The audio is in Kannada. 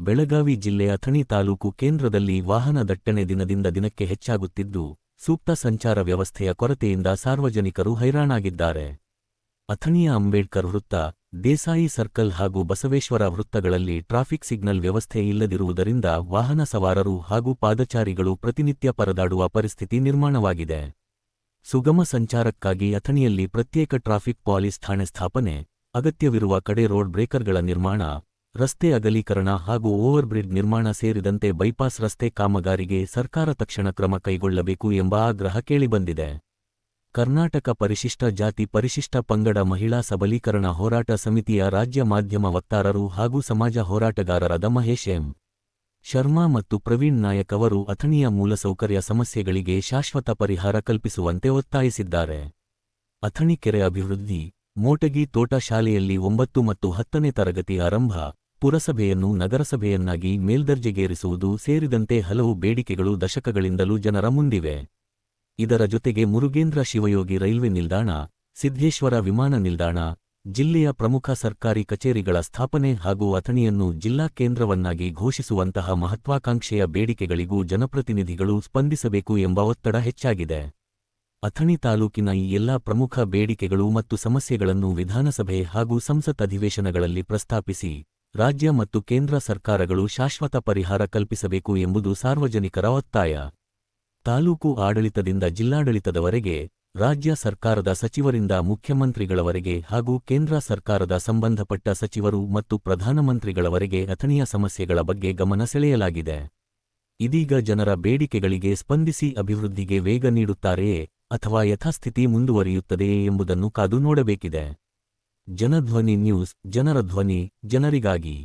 ಬೆಳಗಾವಿ ಜಿಲ್ಲೆ ಅಥಣಿ ತಾಲೂಕು ಕೇಂದ್ರದಲ್ಲಿ ವಾಹನ ದಟ್ಟಣೆ ದಿನದಿಂದ ದಿನಕ್ಕೆ ಹೆಚ್ಚಾಗುತ್ತಿದ್ದು, ಸೂಕ್ತ ಸಂಚಾರ ವ್ಯವಸ್ಥೆಯ ಕೊರತೆಯಿಂದ ಸಾರ್ವಜನಿಕರು ಹೈರಾಣಾಗಿದ್ದಾರೆ. ಅಥಣಿಯ ಅಂಬೇಡ್ಕರ್ ವೃತ್ತ, ದೇಸಾಯಿ ಸರ್ಕಲ್ ಹಾಗೂ ಬಸವೇಶ್ವರ ವೃತ್ತಗಳಲ್ಲಿ ಟ್ರಾಫಿಕ್ ಸಿಗ್ನಲ್ ವ್ಯವಸ್ಥೆ ಇಲ್ಲದಿರುವುದರಿಂದ ವಾಹನ ಸವಾರರು ಹಾಗೂ ಪಾದಚಾರಿಗಳು ಪ್ರತಿನಿತ್ಯ ಪರದಾಡುವ ಪರಿಸ್ಥಿತಿ ನಿರ್ಮಾಣವಾಗಿದೆ. ಸುಗಮ ಸಂಚಾರಕ್ಕಾಗಿ ಅಥಣಿಯಲ್ಲಿ ಪ್ರತ್ಯೇಕ ಟ್ರಾಫಿಕ್ ಪಾಲಿಸ್ ಠಾಣೆ ಸ್ಥಾಪನೆ, ಅಗತ್ಯವಿರುವ ಕಡೆ ರೋಡ್ ಬ್ರೇಕರ್ಗಳ ನಿರ್ಮಾಣ, ರಸ್ತೆ ಅಗಲೀಕರಣ ಹಾಗೂ ಓವರ್ಬ್ರಿಡ್ಜ್ ನಿರ್ಮಾಣ ಸೇರಿದಂತೆ ಬೈಪಾಸ್ ರಸ್ತೆ ಕಾಮಗಾರಿಗೆ ಸರ್ಕಾರ ತಕ್ಷಣ ಕ್ರಮ ಕೈಗೊಳ್ಳಬೇಕು ಎಂಬ ಆಗ್ರಹ ಕೇಳಿಬಂದಿದೆ. ಕರ್ನಾಟಕ ಪರಿಶಿಷ್ಟ ಜಾತಿ ಪರಿಶಿಷ್ಟ ಪಂಗಡ ಮಹಿಳಾ ಸಬಲೀಕರಣ ಹೋರಾಟ ಸಮಿತಿಯ ರಾಜ್ಯ ಮಾಧ್ಯಮ ವಕ್ತಾರರು ಹಾಗೂ ಸಮಾಜ ಹೋರಾಟಗಾರರಾದ ಮಹೇಶ್ ಎಂ. ಶರ್ಮಾ ಮತ್ತು ಪ್ರವೀಣ್ ನಾಯಕ್ ಅವರು ಅಥಣಿಯ ಮೂಲಸೌಕರ್ಯ ಸಮಸ್ಯೆಗಳಿಗೆ ಶಾಶ್ವತ ಪರಿಹಾರ ಕಲ್ಪಿಸುವಂತೆ ಒತ್ತಾಯಿಸಿದ್ದಾರೆ. ಅಥಣಿ ಕೆರೆ ಅಭಿವೃದ್ಧಿ, ಮೋಟಗಿ ತೋಟ ಶಾಲೆಯಲ್ಲಿ 9 ಮತ್ತು 10ನೇ ತರಗತಿ ಆರಂಭ, ಪುರಸಭೆಯನ್ನು ನಗರಸಭೆಯನ್ನಾಗಿ ಮೇಲ್ದರ್ಜೆಗೇರಿಸುವುದು ಸೇರಿದಂತೆ ಹಲವು ಬೇಡಿಕೆಗಳು ದಶಕಗಳಿಂದಲೂ ಜನರ ಮುಂದಿವೆ. ಇದರ ಜೊತೆಗೆ ಮುರುಗೇಂದ್ರ ಶಿವಯೋಗಿ ರೈಲ್ವೆ ನಿಲ್ದಾಣ, ಸಿದ್ದೇಶ್ವರ ವಿಮಾನ ನಿಲ್ದಾಣ, ಜಿಲ್ಲೆಯ ಪ್ರಮುಖ ಸರ್ಕಾರಿ ಕಚೇರಿಗಳ ಸ್ಥಾಪನೆ ಹಾಗೂ ಅಥಣಿಯನ್ನು ಜಿಲ್ಲಾ ಕೇಂದ್ರವನ್ನಾಗಿ ಘೋಷಿಸುವಂತಹ ಮಹತ್ವಾಕಾಂಕ್ಷೆಯ ಬೇಡಿಕೆಗಳಿಗೂ ಜನಪ್ರತಿನಿಧಿಗಳು ಸ್ಪಂದಿಸಬೇಕು ಎಂಬ ಒತ್ತಡ ಹೆಚ್ಚಾಗಿದೆ. ಅಥಣಿ ತಾಲೂಕಿನ ಈ ಎಲ್ಲಾ ಪ್ರಮುಖ ಬೇಡಿಕೆಗಳು ಮತ್ತು ಸಮಸ್ಯೆಗಳನ್ನು ವಿಧಾನಸಭೆ ಹಾಗೂ ಸಂಸತ್ ಅಧಿವೇಶನಗಳಲ್ಲಿ ಪ್ರಸ್ತಾಪಿಸಿ ರಾಜ್ಯ ಮತ್ತು ಕೇಂದ್ರ ಸರ್ಕಾರಗಳು ಶಾಶ್ವತ ಪರಿಹಾರ ಕಲ್ಪಿಸಬೇಕು ಎಂಬುದು ಸಾರ್ವಜನಿಕರ ಒತ್ತಾಯ. ತಾಲೂಕು ಆಡಳಿತದಿಂದ ಜಿಲ್ಲಾಡಳಿತದವರೆಗೆ, ರಾಜ್ಯ ಸರ್ಕಾರದ ಸಚಿವರಿಂದ ಮುಖ್ಯಮಂತ್ರಿಗಳವರೆಗೆ ಹಾಗೂ ಕೇಂದ್ರ ಸರ್ಕಾರದ ಸಂಬಂಧಪಟ್ಟ ಸಚಿವರು ಮತ್ತು ಪ್ರಧಾನಮಂತ್ರಿಗಳವರೆಗೆ ಅಥಣಿಯ ಸಮಸ್ಯೆಗಳ ಬಗ್ಗೆ ಗಮನ ಸೆಳೆಯಲಾಗಿದೆ. ಇದೀಗ ಜನರ ಬೇಡಿಕೆಗಳಿಗೆ ಸ್ಪಂದಿಸಿ ಅಭಿವೃದ್ಧಿಗೆ ವೇಗ ನೀಡುತ್ತಾರೆಯೇ ಅಥವಾ ಯಥಾಸ್ಥಿತಿ ಮುಂದುವರಿಯುತ್ತದೆಯೇ ಎಂಬುದನ್ನು ಕಾದು ನೋಡಬೇಕಿದೆ. ಜನಧ್ವನಿ ನ್ಯೂಸ್, ಜನರ ಧ್ವನಿ, ಜನರಿಗಾಗಿ.